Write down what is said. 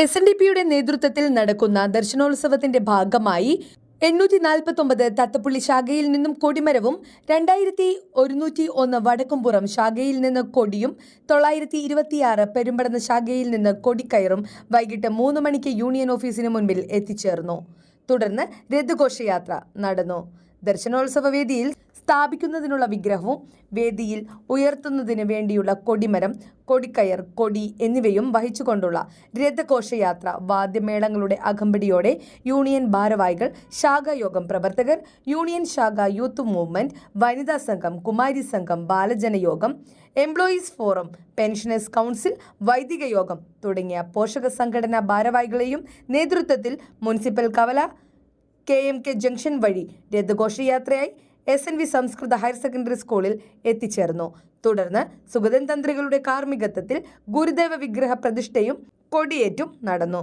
SNDPയുടെ നേതൃത്വത്തിൽ നടക്കുന്ന ദർശനോത്സവത്തിന്റെ ഭാഗമായി 849 തത്തപ്പുള്ളി ശാഖയിൽ നിന്നും കൊടിമരവും 2101 വടക്കുംപുറം ശാഖയിൽ നിന്ന് കൊടിയും 926 പെരുമ്പടന്ന ശാഖയിൽ നിന്ന് കൊടിക്കയറും വൈകിട്ട് 3 മണിക്ക് യൂണിയൻ ഓഫീസിന് മുൻപിൽ എത്തിച്ചേർന്നു. തുടർന്ന് രഥഘോഷയാത്ര നടന്നു. ദർശനോത്സവ വേദിയിൽ സ്ഥാപിക്കുന്നതിനുള്ള വിഗ്രഹവും വേദിയിൽ ഉയർത്തുന്നതിന് വേണ്ടിയുള്ള കൊടിമരം, കൊടിക്കയർ, കൊടി എന്നിവയും വഹിച്ചുകൊണ്ടുള്ള രഥഘോഷയാത്ര വാദ്യമേളങ്ങളുടെ അകമ്പടിയോടെ യൂണിയൻ ഭാരവാഹികൾ, ശാഖായോഗം പ്രവർത്തകർ, യൂണിയൻ ശാഖ യൂത്ത് മൂവ്മെന്റ്, വനിതാ സംഘം, കുമാരി സംഘം, ബാലജനയോഗം, എംപ്ലോയീസ് ഫോറം, പെൻഷനേഴ്സ് കൗൺസിൽ, വൈദിക യോഗം തുടങ്ങിയ പോഷക സംഘടനാ ഭാരവാഹികളെയും നേതൃത്വത്തിൽ മുനിസിപ്പൽ കവല KMK ജംഗ്ഷൻ വഴി രഥഘോഷയാത്രയായി SNV സംസ്കൃത ഹയർ സെക്കൻഡറി സ്കൂളിൽ എത്തിച്ചേർന്നു. തുടർന്ന് സുഗതൻ തന്ത്രികളുടെ കാർമ്മികത്വത്തിൽ ഗുരുദേവ വിഗ്രഹ പ്രതിഷ്ഠയും കൊടിയേറ്റും നടന്നു.